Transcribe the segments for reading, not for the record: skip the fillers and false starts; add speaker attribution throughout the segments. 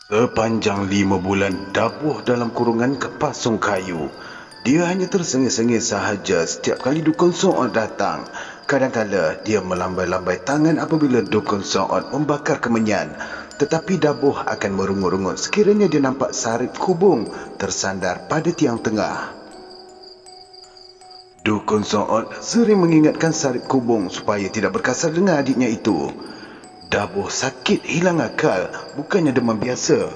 Speaker 1: Sepanjang 5 bulan Dabuh dalam kurungan kepasung kayu. Dia hanya tersengih-sengih sahaja setiap kali Dukun Soot datang. Kadang-kala dia melambai-lambai tangan apabila Dukun Soot membakar kemenyan. Tetapi Dabuh akan merungut-rungut sekiranya dia nampak Sarip Kubung tersandar pada tiang tengah. Dukun Soot sering mengingatkan Sarip Kubung supaya tidak berkasar dengan adiknya itu. Dabuh sakit hilang akal, bukannya demam biasa.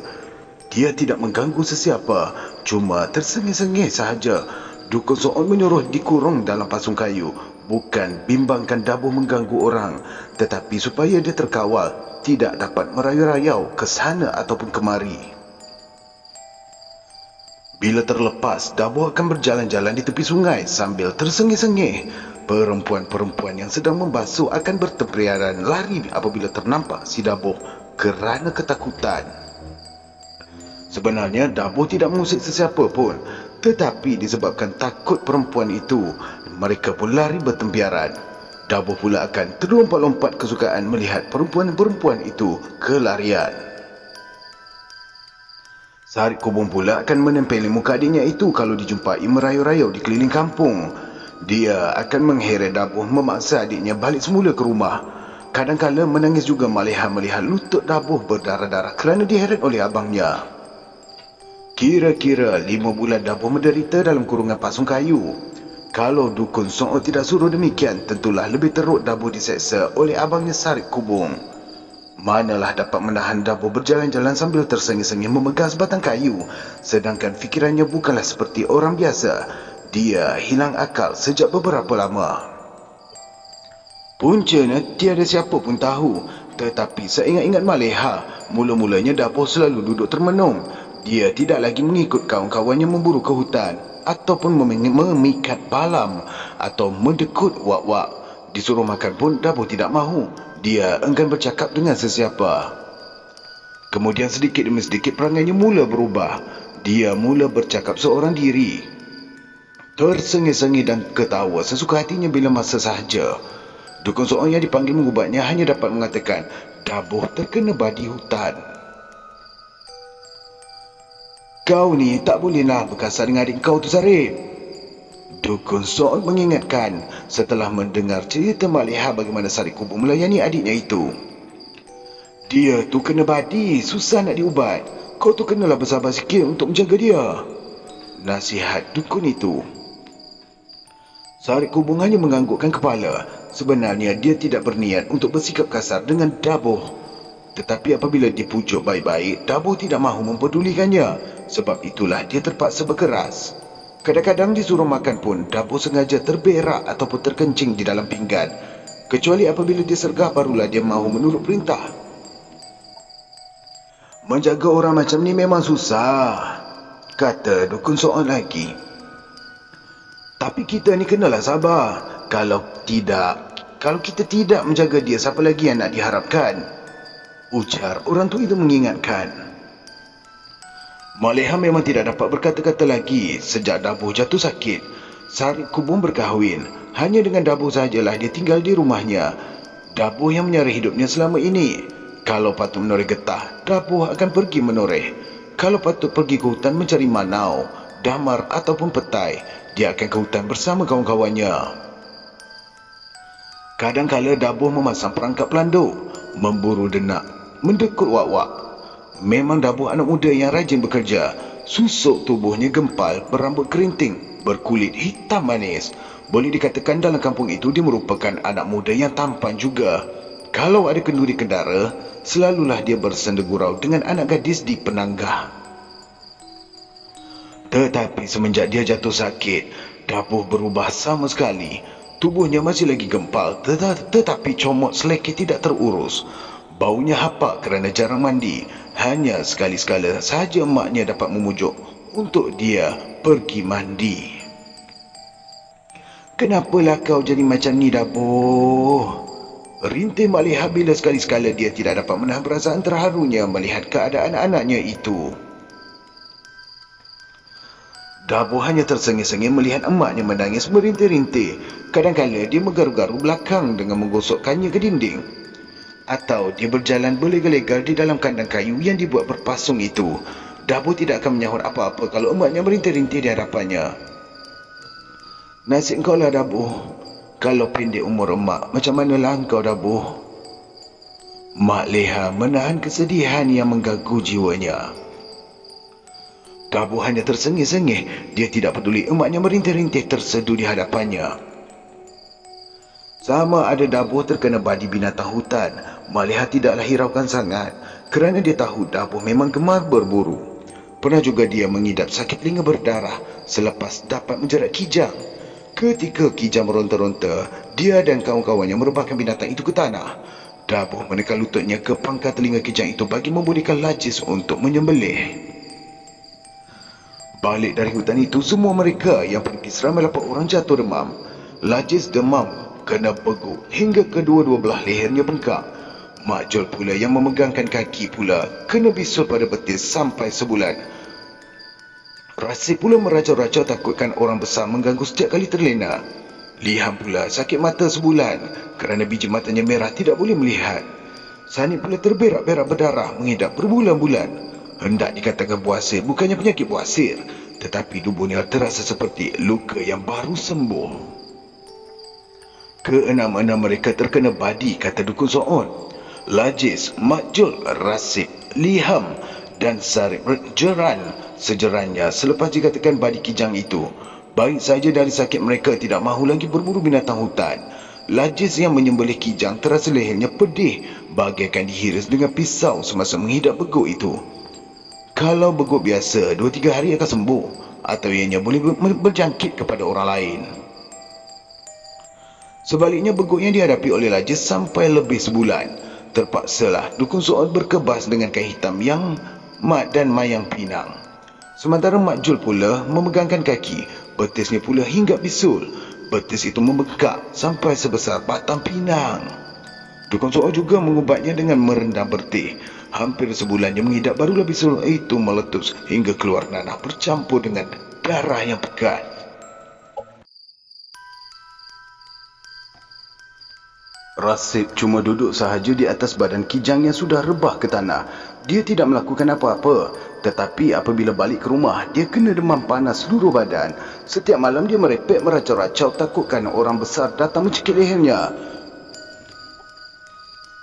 Speaker 1: Dia tidak mengganggu sesiapa, cuma tersengih-sengih sahaja. Dukun Soot menyuruh dikurung dalam pasung kayu, bukan bimbangkan Dabuh mengganggu orang, tetapi supaya dia terkawal, tidak dapat merayau-rayau ke sana ataupun kemari. Bila terlepas, Dabuh akan berjalan-jalan di tepi sungai sambil tersengih-sengih. Perempuan-perempuan yang sedang membasuh akan bertempiaran lari apabila ternampak si Dabuh kerana ketakutan. Sebenarnya Dabuh tidak mengusik sesiapa pun, tetapi disebabkan takut perempuan itu, mereka pun lari bertempiaran. Dabuh pula akan terlompat-lompat kesukaan melihat perempuan-perempuan itu kelarian. Sarip Kubung pula akan menempeli muka adiknya itu kalau dijumpai merayu-rayu di keliling kampung. Dia akan mengheret Dabuh memaksa adiknya balik semula ke rumah. Kadang-kala menangis juga melihat lutut Dabuh berdarah-darah kerana diheret oleh abangnya. Kira-kira 5 bulan Dabuh menderita dalam kurungan pasung kayu. Kalau Dukun Soot tidak suruh demikian, tentulah lebih teruk Dabuh diseksa oleh abangnya Sarip Kubung. Manalah dapat menahan Dabuh berjalan-jalan sambil tersengih-sengih memegang sebatang kayu, sedangkan fikirannya bukanlah seperti orang biasa. Dia hilang akal sejak beberapa lama. Puncanya tiada siapa pun tahu, tetapi seingat-ingat Maleha, mula-mulanya Dabuh selalu duduk termenung. Dia tidak lagi mengikut kawan-kawannya memburu ke hutan, ataupun memikat balam, atau mendekut wak-wak. Disuruh makan pun Dabuh tidak mahu. Dia enggan bercakap dengan sesiapa. Kemudian sedikit demi sedikit perangainya mula berubah. Dia mula bercakap seorang diri, tersengih-sengih dan ketawa sesuka hatinya bila masa sahaja. Dukun Soot yang dipanggil mengubatnya hanya dapat mengatakan, Dabuh terkena badi hutan. Kau ni tak bolehlah berkasar dengan adik kau tu, Sarip. Dukun Soot mengingatkan setelah mendengar cerita Maleha bagaimana Sarip Kubung melayani adiknya itu. Dia tu kena badi, susah nak diubat. Kau tu kenalah bersabar sikit untuk menjaga dia, nasihat dukun itu. Sarip Kubung hanya menganggukkan kepala. Sebenarnya dia tidak berniat untuk bersikap kasar dengan Dabuh. Tetapi apabila dipujuk baik-baik, Dabuh tidak mahu mempedulikannya. Sebab itulah dia terpaksa berkeras. Kadang-kadang disuruh makan pun, Dabuh sengaja terberak ataupun terkencing di dalam pinggan. Kecuali apabila dia sergah, barulah dia mahu menurut perintah. Menjaga orang macam ni memang susah, kata Dukun Soot lagi. Tapi kita ni kenalah sabar. Kalau kita tidak menjaga dia, siapa lagi yang nak diharapkan? Ujar orang tu itu mengingatkan. Maleha memang tidak dapat berkata-kata lagi sejak Dabuh jatuh sakit. Sarip Kubung berkahwin. Hanya dengan Dabuh sahajalah dia tinggal di rumahnya. Dabuh yang menyara hidupnya selama ini. Kalau patut menoreh getah, Dabuh akan pergi menoreh. Kalau patut pergi ke hutan mencari manau, damar ataupun petai, dia akan ke hutan bersama kawan-kawannya. Kadang-kala Dabuh memasang perangkap pelanduk, memburu denak, mendekut wak-wak. Memang Dabuh anak muda yang rajin bekerja. Susuk tubuhnya gempal, berambut kerinting, berkulit hitam manis. Boleh dikatakan dalam kampung itu dia merupakan anak muda yang tampan juga. Kalau ada kenduri kendara, selalulah dia bersendegurau dengan anak gadis di penanggah. Tetapi semenjak dia jatuh sakit, Dabuh berubah sama sekali. Tubuhnya masih lagi gempal, tetapi comot selekeh tidak terurus. Baunya hapak kerana jarang mandi. Hanya sekali-sekala sahaja emaknya dapat memujuk untuk dia pergi mandi. Kenapalah kau jadi macam ni, Dabuh? Rintih Maleha bila sekali-sekala dia tidak dapat menahan perasaan terharunya melihat keadaan anak-anaknya itu. Dabuh hanya tersengih-sengih melihat emaknya menangis merintih-rintih. Kadang-kala dia menggaru-garu belakang dengan menggosokkannya ke dinding. atau dia berjalan berlegar-legar di dalam kandang kayu yang dibuat berpasung itu, Dabu tidak akan menyahut apa-apa kalau emaknya merintih-rintih di hadapannya. Nasib kau lah, Dabu. Kalau pendek umur emak, macam manalah engkau, Dabu? Mak Leha menahan kesedihan yang mengganggu jiwanya. Dabu hanya tersengih-sengih. Dia tidak peduli emaknya merintih-rintih terseduh di hadapannya. Sama ada Dabu terkena badi binatang hutan, Mak Leha tidaklah hiraukan sangat kerana dia tahu Dabu memang gemar berburu. Pernah juga dia mengidap sakit telinga berdarah selepas dapat menjerat kijang. Ketika kijang meronta-ronta, dia dan kawan-kawannya merebahkan binatang itu ke tanah. Dabu menekan lututnya ke pangkal telinga kijang itu bagi membolehkan Lajis untuk menyembelih. Balik dari hutan itu, semua mereka yang pergi seramai 8 orang jatuh demam. Lajis demam, kena beguk hingga kedua-dua belah lehernya bengkak. Mak Jol pula yang memegangkan kaki pula kena bisul pada betis sampai sebulan. Rasib pula meracau-racau takutkan orang besar mengganggu setiap kali terlena. Liham pula sakit mata sebulan kerana biji matanya merah tidak boleh melihat. Sanib pula terberak-berak berdarah mengidap berbulan-bulan. Hendak dikatakan buasir bukannya penyakit buasir, tetapi tubuhnya terasa seperti luka yang baru sembuh. Keenam-enam mereka terkena badi, kata Dukun So'on. Lajis, Mak Jol, Rasib, Liham dan Sarip jeran sejerannya selepas dikatakan badi kijang itu. Baik saja dari sakit mereka tidak mahu lagi berburu binatang hutan. Lajis yang menyembelih kijang terasa lehernya pedih bagaikan dihiris dengan pisau semasa menghidap beguk itu. Kalau beguk biasa 2-3 hari akan sembuh, atau ianya boleh berjangkit kepada orang lain. Sebaliknya beguk yang dihadapi oleh Lajis sampai lebih sebulan. Terpaksalah Dukun So'on berkebas dengan kain hitam yang mat dan mayang pinang. Sementara Mak Jul pula memegangkan kaki, betisnya pula hinggap bisul. Betis itu membengkak sampai sebesar batang pinang. Dukun So'on juga mengubatnya dengan merendam bertih. Hampir sebulan dia mengidap, barulah bisul itu meletus hingga keluar nanah bercampur dengan darah yang pekat. Rasib cuma duduk sahaja di atas badan kijang yang sudah rebah ke tanah. Dia tidak melakukan apa-apa. Tetapi apabila balik ke rumah, dia kena demam panas seluruh badan. Setiap malam dia merepek meracau-racau takutkan orang besar datang mencekik lehernya.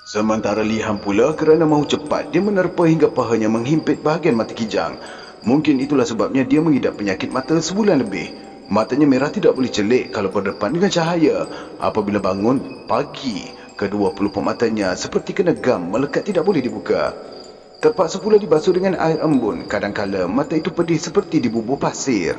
Speaker 1: Sementara Liham pula kerana mahu cepat, dia menerpa hingga pahanya menghimpit bahagian mata kijang. Mungkin itulah sebabnya dia mengidap penyakit mata sebulan lebih. Matanya merah tidak boleh celik kalau berdepan dengan cahaya. Apabila bangun pagi, kedua pelupuk matanya seperti kena gam melekat tidak boleh dibuka. Terpaksa pula dibasuh dengan air embun. Kadang-kala mata itu pedih seperti dibubur pasir.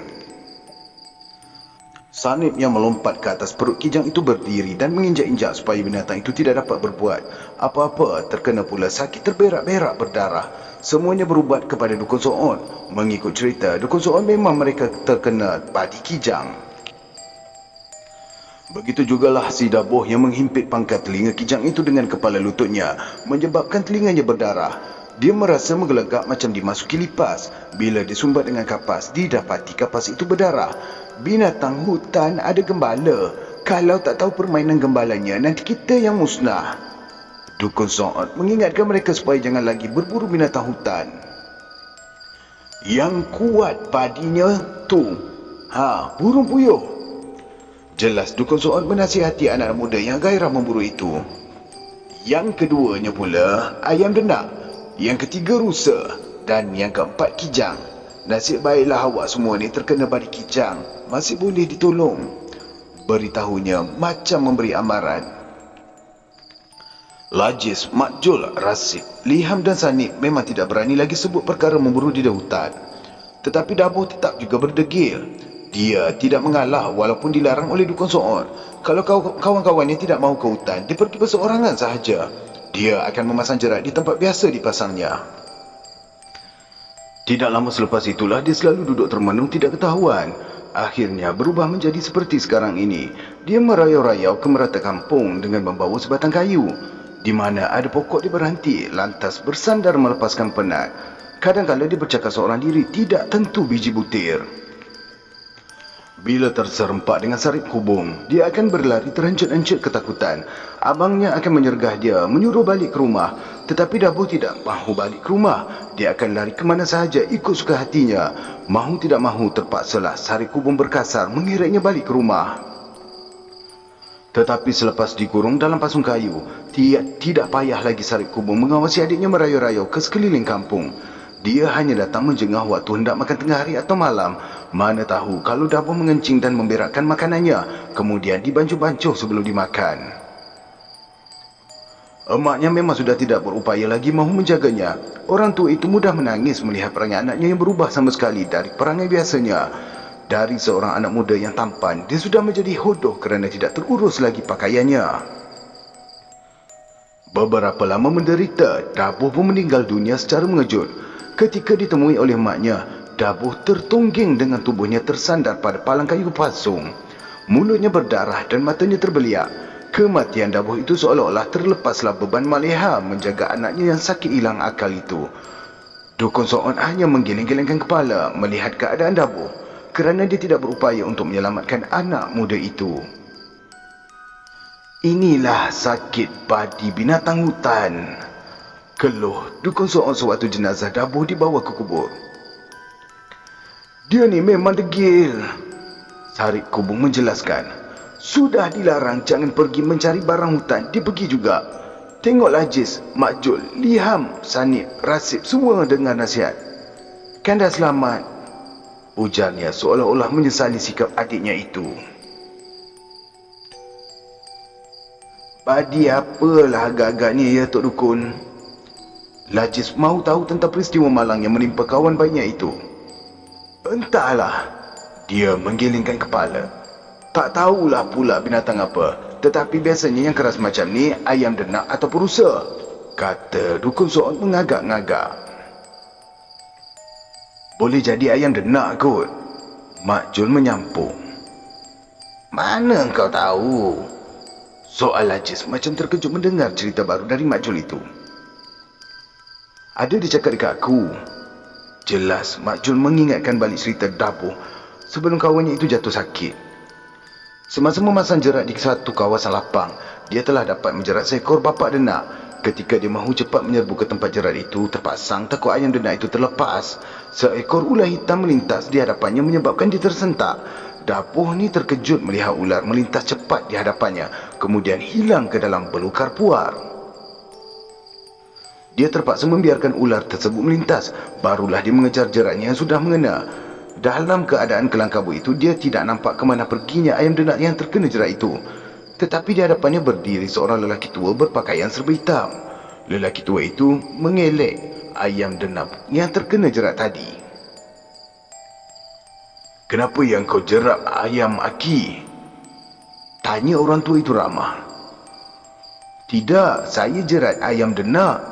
Speaker 1: Sanib yang melompat ke atas perut kijang itu berdiri dan menginjak-injak supaya binatang itu tidak dapat berbuat apa-apa. Terkena pula sakit terberak-berak berdarah. Semuanya berubat kepada Dukun So'on. Mengikut cerita, Dukun So'on memang mereka terkena badi kijang. Begitu jugalah si Dabuh yang menghimpit pangkal telinga kijang itu dengan kepala lututnya, menyebabkan telinganya berdarah. Dia merasa menggelegak macam dimasuki lipas. Bila disumbat dengan kapas, didapati kapas itu berdarah. Binatang hutan ada gembala. Kalau tak tahu permainan gembalanya, nanti kita yang musnah. Dukun So'on mengingatkan mereka supaya jangan lagi berburu binatang hutan. Yang kuat padinya tu, burung puyuh. Jelas Dukun So'on menasihati anak muda yang gairah memburu itu. Yang keduanya pula ayam denak. Yang ketiga rusa. Dan yang keempat kijang. Nasib baiklah awak semua ni terkena badi kijang. Masih boleh ditolong. Beritahunya macam memberi amaran. Lajis, Mak Jul, Rasib, Liham dan Sanib memang tidak berani lagi sebut perkara memburu di hutan. Tetapi Dabuh tetap juga berdegil. Dia tidak mengalah walaupun dilarang oleh Dukun So'on. Kalau kawan-kawannya tidak mahu ke hutan, dia pergi berseorangan sahaja. Dia akan memasang jerat di tempat biasa dipasangnya. Tidak lama selepas itulah dia selalu duduk termenung tidak ketahuan. Akhirnya berubah menjadi seperti sekarang ini. Dia merayau-rayau ke merata kampung dengan membawa sebatang kayu. Di mana ada pokok dia berhenti, lantas bersandar melepaskan penat. Kadang-kadang dia bercakap seorang diri, tidak tentu biji butir. Bila terserempak dengan sarip kubung, dia akan berlari terencut-encut ketakutan. Abangnya akan menyergah dia, menyuruh balik ke rumah. Tetapi Dabu tidak mahu balik ke rumah. Dia akan lari ke mana sahaja ikut suka hatinya. Mahu tidak mahu terpaksalah sarip kubung berkasar mengeretnya balik ke rumah. Tetapi selepas dikurung dalam pasung kayu, tidak payah lagi sarip kubung mengawasi adiknya merayu-rayu ke sekeliling kampung. Dia hanya datang menjengah waktu hendak makan tengah hari atau malam. Mana tahu kalau Dabu mengencing dan memberakkan makanannya, kemudian dibancuh-bancuh sebelum dimakan. Emaknya memang sudah tidak berupaya lagi mahu menjaganya. Orang tua itu mudah menangis melihat perangai anaknya yang berubah sama sekali dari perangai biasanya. Dari seorang anak muda yang tampan, dia sudah menjadi hodoh kerana tidak terurus lagi pakaiannya. Beberapa lama menderita, Dabu pun meninggal dunia secara mengejut. Ketika ditemui oleh maknya, Dabu tertungging dengan tubuhnya tersandar pada palang kayu pasung. Mulutnya berdarah dan matanya terbeliak. Kematian Dabu itu seolah-olah terlepaslah beban Maleha menjaga anaknya yang sakit hilang akal itu. Dukun Soon hanya menggeleng-gelengkan kepala melihat keadaan Dabu kerana dia tidak berupaya untuk menyelamatkan anak muda itu. Inilah sakit badi binatang hutan, keluh Dukun Soon sewaktu jenazah Dabu dibawa ke kubur. Dia ni memang degil, sarip kubung menjelaskan. Sudah dilarang jangan pergi mencari barang hutan, dia pergi juga. Tengoklah Jis, Makjul, Liham, Sanib, Rasib semua dengar nasihat. Kan dah selamat, ujarnya seolah-olah menyesali sikap adiknya itu. Badi apalah agak-agaknya ya Tok Dukun. Lajis mahu tahu tentang peristiwa malang yang menimpa kawan baiknya itu. Entahlah, dia menggelengkan kepala. Tak tahulah pula binatang apa, tetapi biasanya yang keras macam ni ayam denak ataupun rusa, kata Dukun Soon mengagak-ngagak. Boleh jadi ayam denak kot, Mak Jul menyampung. Mana engkau tahu? Soal Ajis macam terkejut mendengar cerita baru dari Mak Jul itu. Ada dia cakap dekat aku. Jelas Mak Jul mengingatkan balik cerita Dabu sebelum kawannya itu jatuh sakit. Semasa memasang jerat di satu kawasan lapang, dia telah dapat menjerat seekor bapak denak. Ketika dia mahu cepat menyerbu ke tempat jerat itu terpasang, takut ayam denak itu terlepas. Seekor ular hitam melintas di hadapannya menyebabkan dia tersentak. Dabu ni terkejut melihat ular melintas cepat di hadapannya, kemudian hilang ke dalam belukar puar. Dia terpaksa membiarkan ular tersebut melintas, barulah dia mengejar jeratnya yang sudah mengena. Dalam keadaan kelang kabut itu, dia tidak nampak ke mana perginya ayam denak yang terkena jerat itu. Tetapi di hadapannya berdiri seorang lelaki tua berpakaian serba hitam. Lelaki tua itu mengelek ayam denak yang terkena jerat tadi. Kenapa yang kau jerat ayam Aki? Tanya orang tua itu ramah. Tidak, saya jerat ayam denak,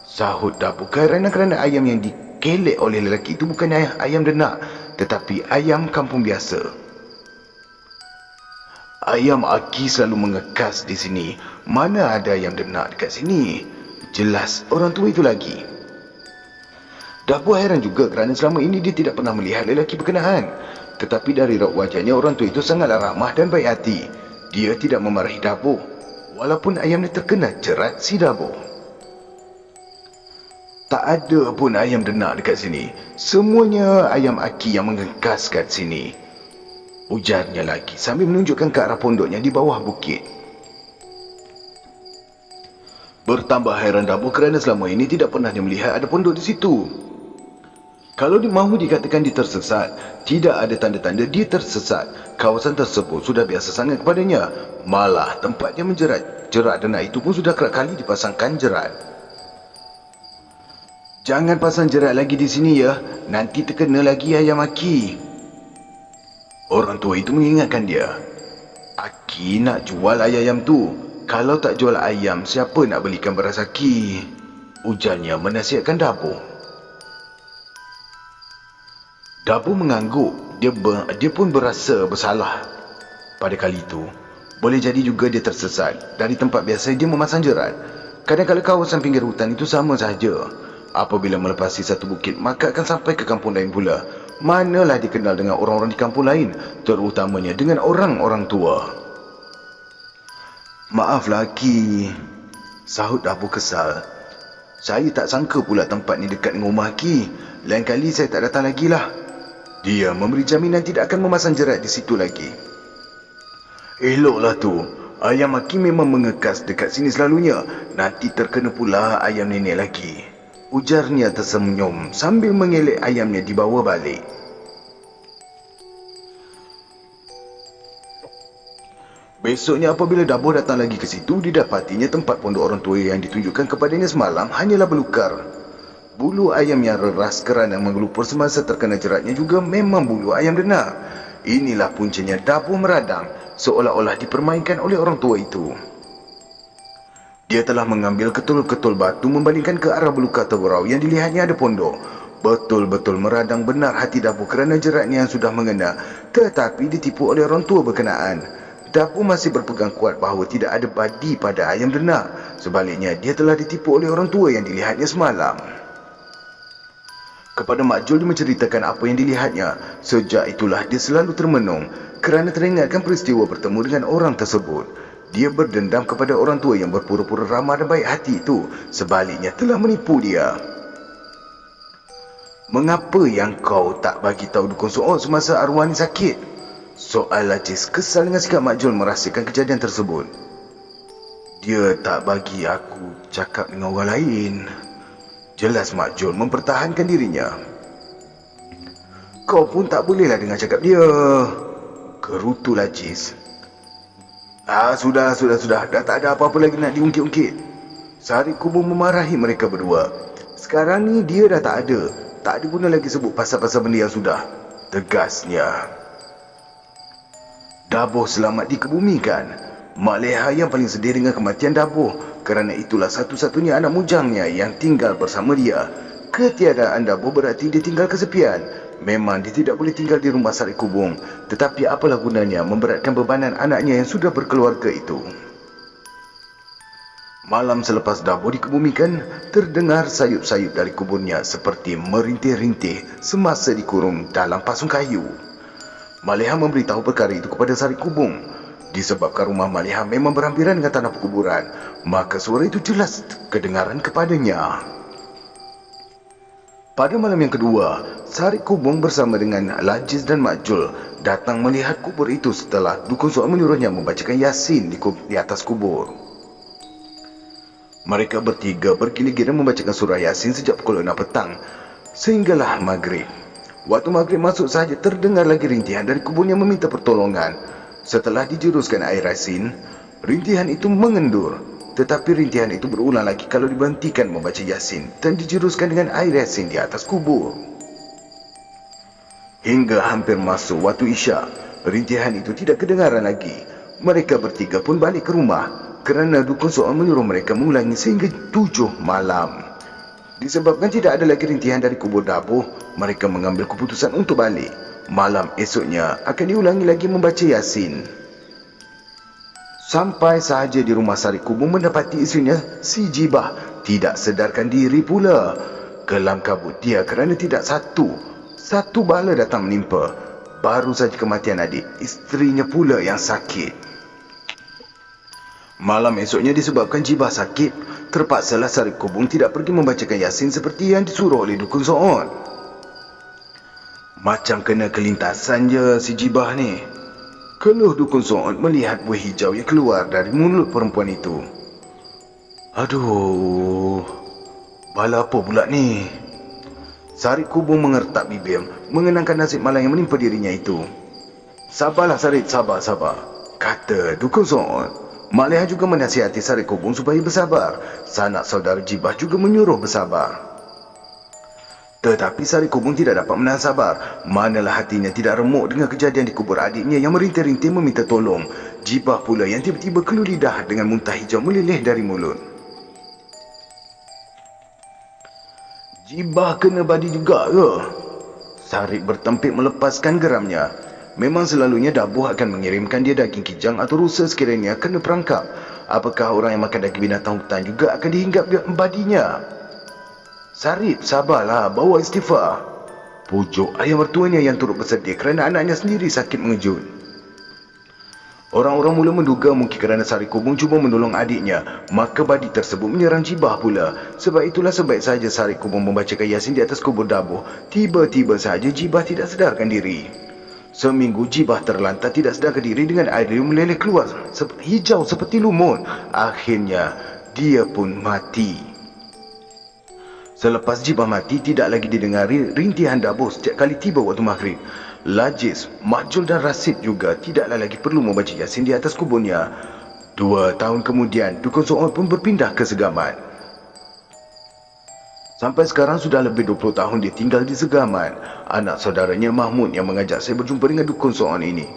Speaker 1: sahut Dabu, kerana ayam yang dikelek oleh lelaki itu bukan ayam denak, tetapi ayam kampung biasa. Ayam Aki selalu mengekas di sini. Mana ada ayam denak dekat sini? Jelas orang tua itu lagi. Dabu heran juga kerana selama ini dia tidak pernah melihat lelaki berkenaan. Tetapi dari raut wajahnya orang tua itu sangatlah ramah dan baik hati. Dia tidak memarahi Dabu, walaupun ayamnya terkena jerat si Dabu. Tak ada pun ayam denak dekat sini. Semuanya ayam Aki yang mengekas kat sini, ujarnya lagi sambil menunjukkan ke arah pondoknya di bawah bukit. Bertambah heran Dabu kerana selama ini tidak pernah dia melihat ada pondok di situ. Kalau mahu dikatakan dia tersesat, tidak ada tanda-tanda dia tersesat. Kawasan tersebut sudah biasa sangat kepadanya. Malah tempat dia menjerat jerat denak itu pun sudah kerap kali dipasangkan jerat. Jangan pasang jerat lagi di sini ya, nanti terkena lagi ayam Aki. Orang tua itu mengingatkan dia. Aki nak jual ayam tu. Kalau tak jual ayam, siapa nak belikan beras Aki? Ujarnya menasihatkan Dabu. Dabu mengangguk. Dia pun berasa bersalah pada kali itu. Boleh jadi juga dia tersesat. Dari tempat biasa dia memasang jerat. Kadang-kadang kawasan pinggir hutan itu sama sahaja. Apabila melepasi satu bukit, maka akan sampai ke kampung lain pula. Manalah dikenal dengan orang-orang di kampung lain, terutamanya dengan orang-orang tua. Maaflah Ki, sahut Dabu kesal. Saya tak sangka pula tempat ni dekat dengan rumah Ki. Lain kali saya tak datang lagi lah. Dia memberi jaminan tidak akan memasang jerat di situ lagi. Eloklah tu. Ayam Aki memang mengekas dekat sini selalunya. Nanti terkena pula ayam nenek lagi. Ujarnya tersenyum sambil mengelek ayamnya dibawa balik. Besoknya apabila Dabuh datang lagi ke situ, didapatinya tempat pondok orang tua yang ditunjukkan kepadanya semalam hanyalah belukar. Bulu ayam yang reras kerana menggelupur semasa terkena jeratnya juga memang bulu ayam dena. Inilah puncanya Dabuh meradang, seolah-olah dipermainkan oleh orang tua itu. Dia telah mengambil ketul-ketul batu membandingkan ke arah belukar terberau yang dilihatnya ada pondok. Betul-betul meradang benar hati Dabuh kerana jeratnya yang sudah mengena, tetapi ditipu oleh orang tua berkenaan. Dabuh masih berpegang kuat bahawa tidak ada badi pada ayam dena. Sebaliknya, dia telah ditipu oleh orang tua yang dilihatnya semalam. Kepada Mak Jul dia menceritakan apa yang dilihatnya. Sejak itulah dia selalu termenung kerana teringatkan peristiwa bertemu dengan orang tersebut. Dia berdendam kepada orang tua yang berpura-pura ramah dan baik hati itu. Sebaliknya telah menipu dia. Mengapa yang kau tak bagi tahu dukun Soot semasa arwah ni sakit? Soal Ajis kesal dengan sikap Mak Jul merahsiakan kejadian tersebut. Dia tak bagi aku cakap dengan orang lain. Jelas Mak Jul mempertahankan dirinya. Kau pun tak bolehlah dengar cakap dia, gerutu Ajis. Sudah. Dah tak ada apa-apa lagi nak diungkit-ungkit. Sarip Kubur memarahi mereka berdua. Sekarang ni dia dah tak ada. Tak ada guna lagi sebut pasal-pasal benda yang sudah. Tegasnya. Dabuh selamat dikebumikan. Mak Leha yang paling sedih dengan kematian Dabuh kerana itulah satu-satunya anak mujangnya yang tinggal bersama dia. Ketiadaan Dabuh berarti dia tinggal kesepian. Memang dia tidak boleh tinggal di rumah Sarip Kubung, tetapi apalah gunanya memberatkan bebanan anaknya yang sudah berkeluarga itu. Malam selepas Dabuh dikebumikan, terdengar sayup-sayup dari kuburnya seperti merintih-rintih semasa dikurung dalam pasung kayu. Maleha memberitahu perkara itu kepada Sarip Kubung. Disebabkan rumah Maleha memang berhampiran dengan tanah perkuburan, maka suara itu jelas kedengaran kepadanya. Pada malam yang kedua, Sarip Kubung bersama dengan Lajiz dan Mak Jul datang melihat kubur itu setelah dukun Soot menyuruhnya membacakan Yasin di atas kubur. Mereka bertiga bergilir-gilir membacakan surah Yasin sejak pukul 6 petang sehinggalah maghrib. Waktu maghrib masuk sahaja terdengar lagi rintihan dari kuburnya meminta pertolongan. Setelah dijuruskan air Yasin, rintihan itu mengendur. Tetapi rintihan itu berulang lagi kalau diberhentikan membaca Yasin dan dijuruskan dengan air Yasin di atas kubur. Hingga hampir masuk waktu Isyak, rintihan itu tidak kedengaran lagi. Mereka bertiga pun balik ke rumah kerana dukun Soot menyuruh mereka mengulangi sehingga 7 malam. Disebabkan tidak ada lagi rintihan dari kubur Dabuh, mereka mengambil keputusan untuk balik. Malam esoknya akan diulangi lagi membaca Yasin. Sampai sahaja di rumah Sarip Kubung mendapati isterinya si Jibah tidak sedarkan diri pula. Kelam kabut dia kerana tidak satu bala datang menimpa. Baru saja kematian adik, isterinya pula yang sakit. Malam esoknya disebabkan Jibah sakit, terpaksalah Sarip Kubung tidak pergi membacakan Yasin seperti yang disuruh oleh dukun Soot. Macam kena kelintasan je si Jibah ni, keluh dukun Soot melihat buih hijau yang keluar dari mulut perempuan itu. Aduh, bala apa pula ni? Sarip Kubung mengertak bibir mengenangkan nasib malang yang menimpa dirinya itu. Sabarlah Sarip, sabar, kata dukun Soot. Mak Leha juga menasihati Sarip Kubung supaya bersabar. Sanak saudara Jibah juga menyuruh bersabar. Tetapi Sarip Kubung tidak dapat menahan sabar. Manalah hatinya tidak remuk dengan kejadian di kubur adiknya yang merintih-rintih meminta tolong. Jibah pula yang tiba-tiba keluh lidah dengan muntah hijau meleleh dari mulut. Jibah kena badi juga ke? Sarip bertempik melepaskan geramnya. Memang selalunya Dabuh akan mengirimkan dia daging kijang atau rusa sekiranya kena perangkap. Apakah orang yang makan daging binatang hutan juga akan dihinggap badinya? Sarip, sabarlah, bawa istighfar. Pujuk ayah mertuanya yang turut bersedih kerana anaknya sendiri sakit mengejut. Orang-orang mula menduga mungkin kerana Sari Kubung cuba menolong adiknya, maka badi tersebut menyerang Jibah pula. Sebab itulah sebaik saja Sari Kubung membacakan Yasin di atas kubur Dabuh, tiba-tiba saja Jibah tidak sedarkan diri. Seminggu Jibah terlantar tidak sedarkan diri dengan air liur meleleh keluar hijau seperti lumut. Akhirnya dia pun mati. Selepas Jibah mati, tidak lagi didengar rintihan Dabuh setiap kali tiba waktu maghrib. Lajis, Makjul dan Rasid juga tidaklah lagi perlu membaca Yasin di atas kuburnya. 2 tahun kemudian, Dukun So'ot pun berpindah ke Segamat. Sampai sekarang sudah lebih 20 tahun dia tinggal di Segamat. Anak saudaranya Mahmud yang mengajak saya berjumpa dengan Dukun So'ot ini.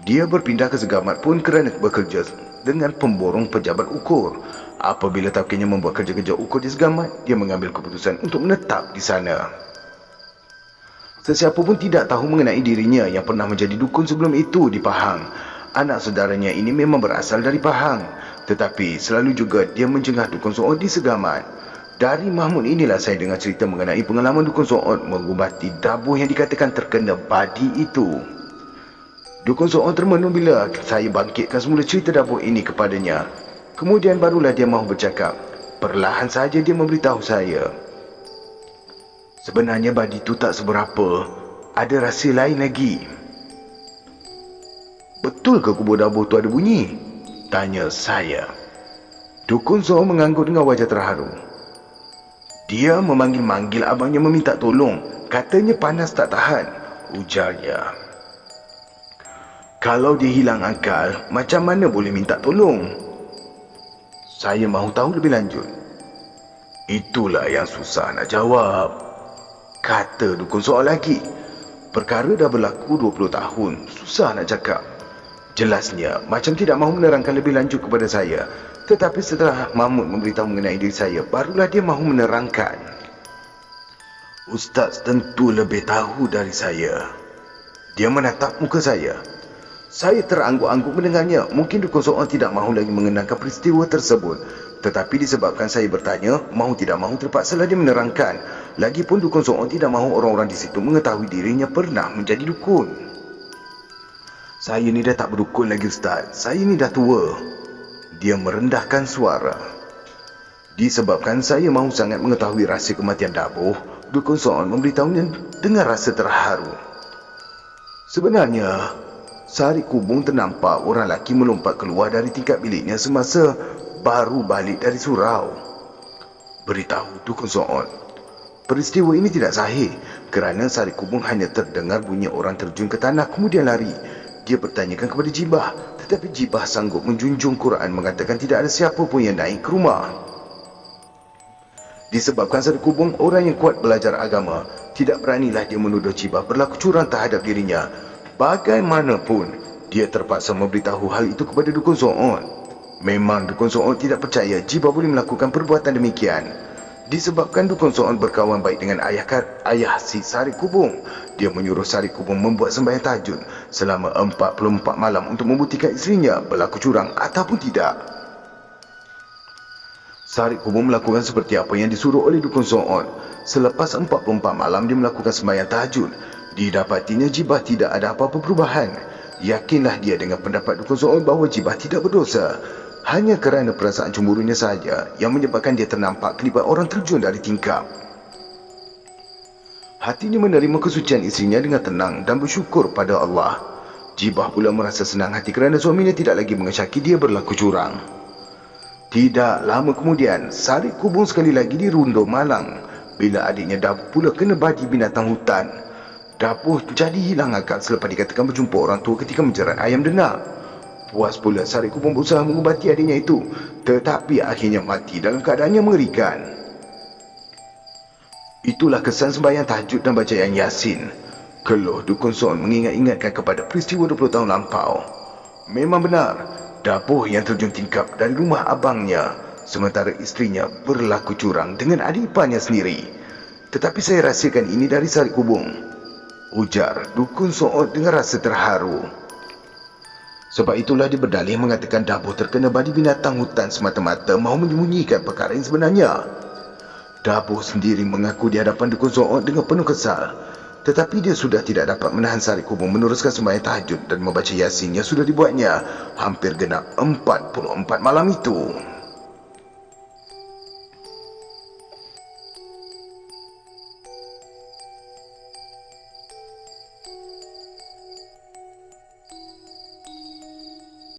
Speaker 1: Dia berpindah ke Segamat pun kerana bekerja dengan pemborong pejabat ukur. Apabila takinya membuat kerja-kerja ukur di Segamat, dia mengambil keputusan untuk menetap di sana. Sesiapa pun tidak tahu mengenai dirinya yang pernah menjadi dukun sebelum itu di Pahang. Anak saudaranya ini memang berasal dari Pahang, tetapi selalu juga dia menjengah Dukun So'ot di Segamat. Dari Mahmud inilah saya dengar cerita mengenai pengalaman Dukun So'ot mengubati Dabuh yang dikatakan terkena badi itu. Dukun So'ot termenung bila saya bangkitkan semula cerita Dabuh ini kepadanya. Kemudian barulah dia mahu bercakap. Perlahan saja dia memberitahu saya. Sebenarnya badi itu tak seberapa. Ada rahsia lain lagi. Betul ke kubur Dabuh tu ada bunyi? Tanya saya. Dukun So'ot mengangguk dengan wajah terharu. Dia memanggil-manggil abangnya meminta tolong. Katanya panas tak tahan, ujarnya. Kalau dia hilang akal, macam mana boleh minta tolong? Saya mahu tahu lebih lanjut. Itulah yang susah nak jawab, kata Dukun So'ot lagi. Perkara dah berlaku 20 tahun, susah nak cakap. Jelasnya, macam tidak mahu menerangkan lebih lanjut kepada saya. Tetapi setelah Mahmud memberitahu mengenai diri saya, barulah dia mahu menerangkan. Ustaz tentu lebih tahu dari saya. Dia menatap muka saya. Saya terangguk-angguk mendengarnya. Mungkin Dukun So'ot tidak mahu lagi mengenangkan peristiwa tersebut. Tetapi disebabkan saya bertanya, mahu tidak mahu terpaksalah dia menerangkan. Lagipun Dukun So'ot tidak mahu orang-orang di situ mengetahui dirinya pernah menjadi dukun. Saya ni dah tak berdukun lagi Ustaz. Saya ni dah tua. Dia merendahkan suara. Disebabkan saya mahu sangat mengetahui rahsia kematian Dabuh, Dukun So'ot memberitahunya dengan rasa terharu. Sebenarnya, Sari Kubung ternampak orang lelaki melompat keluar dari tingkap biliknya semasa baru balik dari surau. Beritahu Dukun So'ot. Peristiwa ini tidak sahih kerana Sari Kubung hanya terdengar bunyi orang terjun ke tanah kemudian lari. Dia bertanyakan kepada Jibah, tetapi Jibah sanggup menjunjung Quran mengatakan tidak ada siapa pun yang naik ke rumah. Disebabkan Sari Kubung orang yang kuat belajar agama, tidak beranilah dia menuduh Jibah berlaku curang terhadap dirinya. Bagaimanapun, dia terpaksa memberitahu hal itu kepada Dukun So'ot. Memang Dukun So'ot tidak percaya Jibah boleh melakukan perbuatan demikian. Disebabkan Dukun So'ot berkawan baik dengan ayah si Sari Kubung, dia menyuruh Sari Kubung membuat sembahyang tahajud selama 44 malam untuk membuktikan isterinya berlaku curang ataupun tidak. Sari Kubung melakukan seperti apa yang disuruh oleh Dukun So'ot. Selepas 44 malam dia melakukan sembahyang tahajud, didapatinya Jibah tidak ada apa-apa perubahan. Yakinlah dia dengan pendapat Dukun So'ot bahawa Jibah tidak berdosa. Hanya kerana perasaan cemburunya sahaja yang menyebabkan dia ternampak kelibat orang terjun dari tingkap. Hatinya menerima kesucian isterinya dengan tenang dan bersyukur pada Allah. Jibah pula merasa senang hati kerana suaminya tidak lagi mengesyaki dia berlaku curang. Tidak lama kemudian, Sari Kubung sekali lagi dirundung malang bila adiknya Dabuh pula kena badi binatang hutan. Dabuh jadi hilang akal selepas dikatakan berjumpa orang tua ketika menjerat ayam denak. Puas pula Sari Kubung berusaha mengubati adiknya itu, tetapi akhirnya mati dalam keadaan yang mengerikan. Itulah kesan sembahyang tahajud dan bacaan Yasin. Keluh Dukun So'ot mengingat-ingatkan kepada peristiwa 20 tahun lampau. Memang benar, Dabuh yang terjun tingkap dari rumah abangnya, sementara isterinya berlaku curang dengan adik iparnya sendiri. Tetapi saya rahsiakan ini dari Sari Kubung, ujar Dukun So'ot dengan rasa terharu. Sebab itulah dia berdalih mengatakan Dabuh terkena badi binatang hutan semata-mata mahu menyembunyikan perkara yang sebenarnya. Dabuh sendiri mengaku di hadapan Dukun So'ot dengan penuh kesal. Tetapi dia sudah tidak dapat menahan sari kubur meneruskan sembahyang tahajud dan membaca Yasin yang sudah dibuatnya hampir genap 44 malam itu.